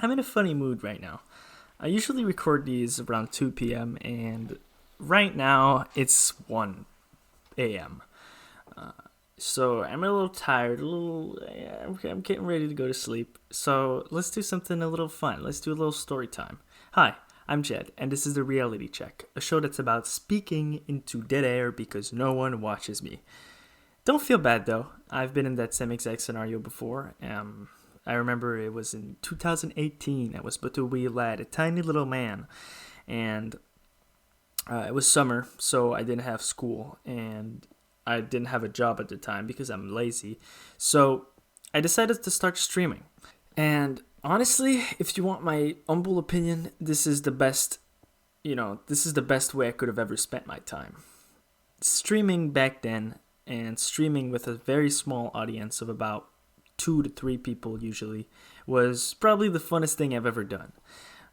I'm in a funny mood right now. I usually record these around 2 p.m., and right now it's 1 a.m. So I'm a little tired, a little. I'm getting ready to go to sleep. So let's do something a little fun. Let's do a little story time. Hi, I'm Jed, and this is the Reality Check, a show that's about speaking into dead air because no one watches me. Don't feel bad though. I've been in that same exact scenario before. I remember it was in 2018. I was but a wee lad, a tiny little man, and it was summer, so I didn't have school, and I didn't have a job at the time because I'm lazy. So I decided to start streaming. And honestly, if you want my humble opinion, this is the best. This is the best way I could have ever spent my time. Streaming back then, and streaming with a very small audience of about 2 to 3 people usually, was probably the funnest thing I've ever done.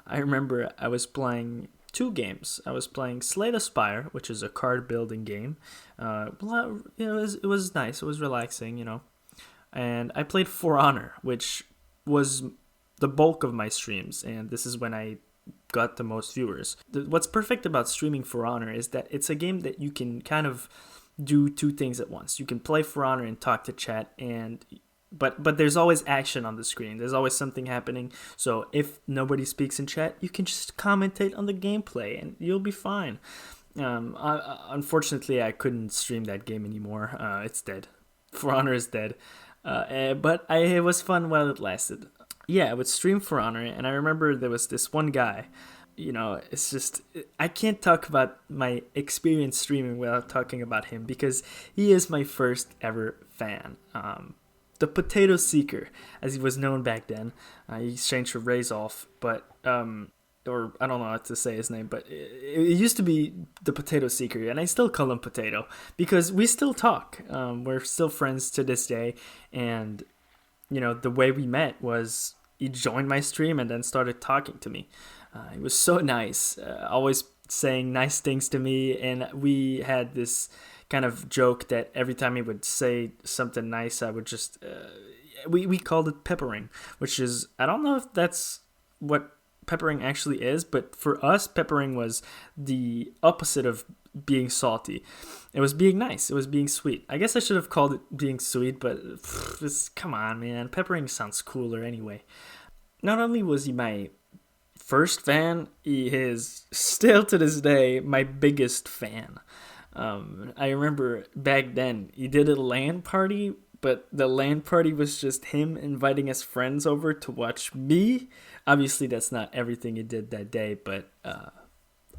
I remember I was playing two games. I was playing Slay the Spire, which is a card building game. It was nice. It was relaxing, And I played For Honor, which was the bulk of my streams, and this is when I got the most viewers. What's perfect about streaming For Honor is that it's a game that you can kind of do two things at once. You can play For Honor and talk to chat, and but there's always action on the screen. There's always something happening. So if nobody speaks in chat, you can just commentate on the gameplay, and you'll be fine. Unfortunately, I couldn't stream that game anymore. It's dead. For Honor is dead. But it was fun while it lasted. Yeah, I would stream For Honor, and I remember there was this one guy. It's just, I can't talk about my experience streaming without talking about him because he is my first ever fan. The Potato Seeker, as he was known back then. He's changed to Razolf, but or I don't know how to say his name, but it used to be the Potato Seeker, and I still call him Potato because we still talk. We're still friends to this day, and the way we met was he joined my stream and then started talking to me. He was so nice, always saying nice things to me, and we had this kind of joke that every time he would say something nice, I would just we called it peppering, which is, I don't know if that's what peppering actually is, but for us, peppering was the opposite of being salty. It was being nice. It was being sweet. I guess I should have called it being sweet, but come on, man. Peppering sounds cooler anyway. Not only was he my first fan, he is still to this day my biggest fan. I remember back then he did a LAN party, but the LAN party was just him inviting his friends over to watch me. Obviously, that's not everything he did that day, but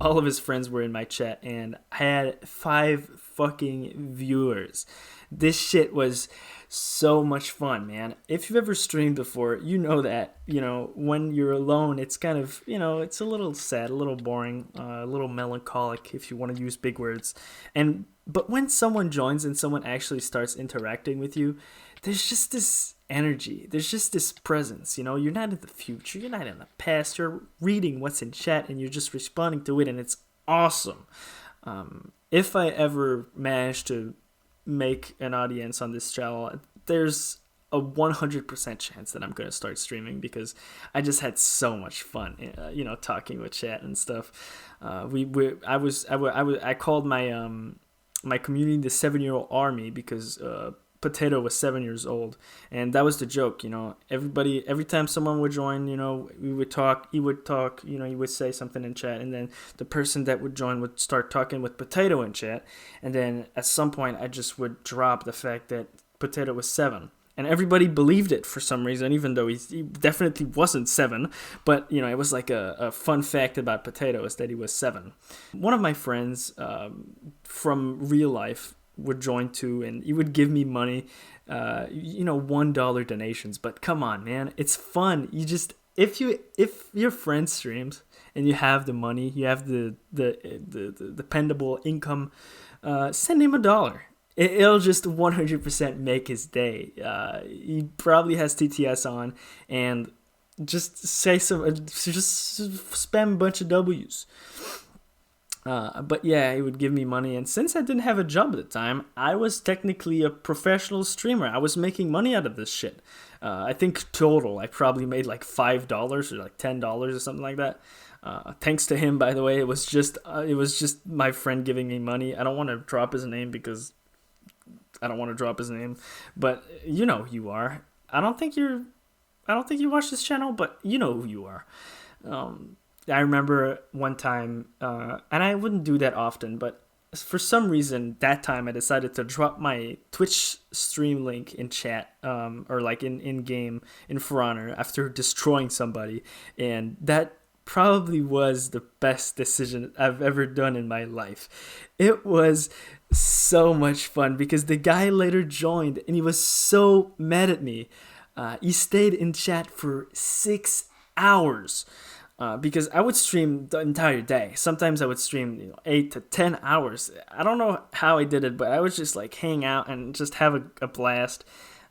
all of his friends were in my chat, and I had 5 fucking viewers. This shit was so much fun, man. If you've ever streamed before, you know that, when you're alone, it's kind of, it's a little sad, a little boring, a little melancholic, if you want to use big words. But when someone joins and someone actually starts interacting with you, there's just this energy. There's just this presence, You're not in the future. You're not in the past. You're reading what's in chat and you're just responding to it, and it's awesome. If I ever manage to make an audience on this channel, there's a 100% chance that I'm going to start streaming because I just had so much fun, talking with chat and stuff. I called my community the 7-year-old army because Potato was 7 years old, and that was the joke. Every time someone would join, we would talk, he would talk, he would say something in chat, and then the person that would join would start talking with Potato in chat, and then at some point I just would drop the fact that Potato was 7. And everybody believed it for some reason, even though he definitely wasn't 7. But, it was like a fun fact about Potato is that he was 7. One of my friends from real life would join too, and he would give me money, $1 donations. But come on, man, it's fun. You just, if your friend streams and you have the money, you have the dependable income, send him $1. It'll just 100% make his day. He probably has TTS on, and just just spam a bunch of W's. But yeah, he would give me money, and since I didn't have a job at the time, I was technically a professional streamer. I was making money out of this shit. I think total I probably made like $5 or like $10 or something like that. Thanks to him, by the way. It was just my friend giving me money. I don't want to drop his name because I don't want to drop his name, but you know who you are. I don't think you watch this channel, but you know who you are. I remember one time, and I wouldn't do that often, but for some reason that time I decided to drop my Twitch stream link in chat, or like in game in For Honor after destroying somebody, and that probably was the best decision I've ever done in my life. It was so much fun because the guy later joined and he was so mad at me. He stayed in chat for 6 hours. Because I would stream the entire day. Sometimes I would stream 8 to 10 hours. I don't know how I did it, but I would just like hang out and just have a blast.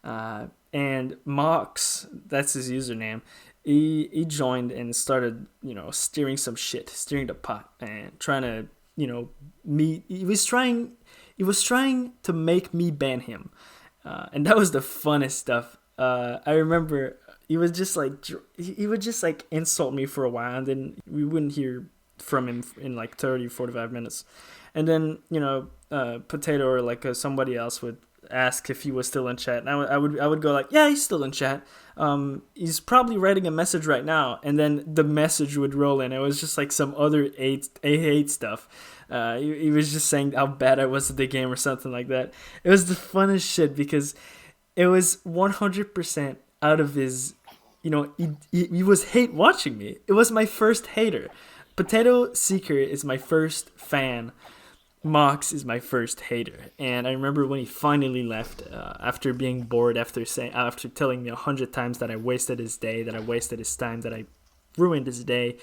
And Mox, that's his username, he joined and started, steering some shit, steering the pot and trying to, he was trying to make me ban him. And that was the funnest stuff. I remember he would just like insult me for a while, and then we wouldn't hear from him in like 30-45 minutes. And then Potato or like somebody else would ask if he was still in chat, and I would go like, yeah, he's still in chat. He's probably writing a message right now, and then the message would roll in. It was just like some other hate stuff. He was just saying how bad I was at the game or something like that. It was the funnest shit because it was 100% out of his, he was hate watching me. It was my first hater. Potato Seeker is my first fan. Mox is my first hater. And I remember when he finally left, after being bored, after telling me 100 times that I wasted his day, that I wasted his time, that I ruined his day.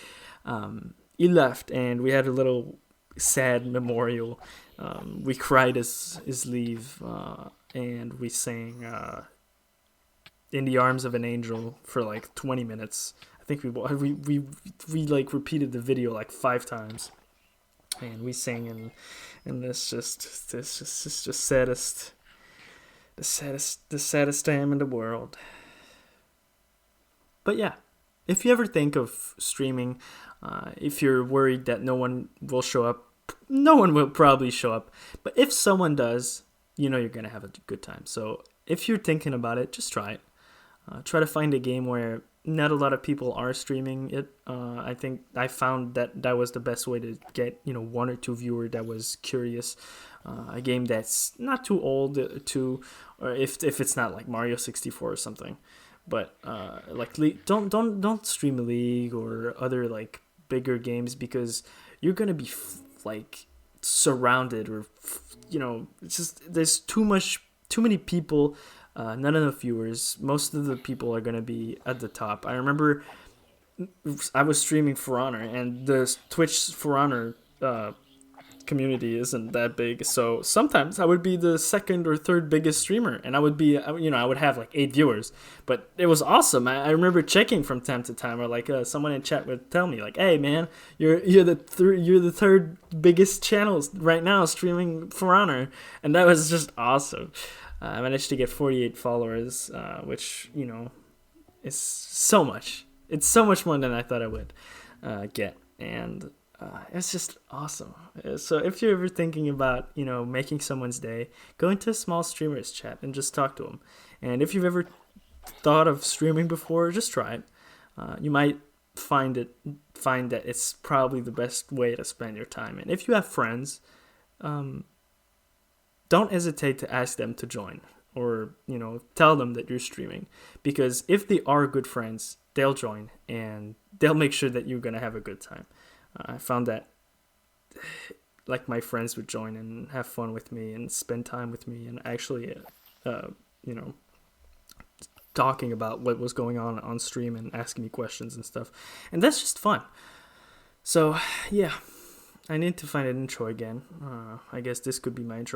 He left, and we had a little sad memorial. We cried his leave, and we sang "In the Arms of an Angel" for like 20 minutes. I think we like repeated the video like 5 times, and we sang and this just the saddest time in the world. But yeah, if you ever think of streaming, if you're worried that no one will show up, no one will probably show up. But if someone does, you're gonna have a good time. So if you're thinking about it, just try it. Try to find a game where not a lot of people are streaming it. I think I found that was the best way to get 1 or 2 viewers that was curious. A game that's not too old or if it's not like Mario 64 or something. But like don't stream League or other like bigger games because you're gonna be like surrounded or it's just there's too many people. Not enough viewers. Most of the people are going to be at the top. I remember I was streaming For Honor, and the Twitch For Honor community isn't that big. So sometimes I would be the second or third biggest streamer, and I would be, I would have like 8 viewers. But it was awesome. I remember checking from time to time, or like someone in chat would tell me like, "Hey man, you're the third biggest channel right now streaming For Honor," and that was just awesome. I managed to get 48 followers, which, is so much. It's so much more than I thought I would get. And it's just awesome. So if you're ever thinking about, making someone's day, go into a small streamers chat and just talk to them. And if you've ever thought of streaming before, just try it. You might find that it's probably the best way to spend your time. And if you have friends, don't hesitate to ask them to join or, tell them that you're streaming, because if they are good friends, they'll join and they'll make sure that you're going to have a good time. I found that like my friends would join and have fun with me and spend time with me and actually, talking about what was going on stream and asking me questions and stuff. And that's just fun. So yeah, I need to find an intro again. I guess this could be my intro.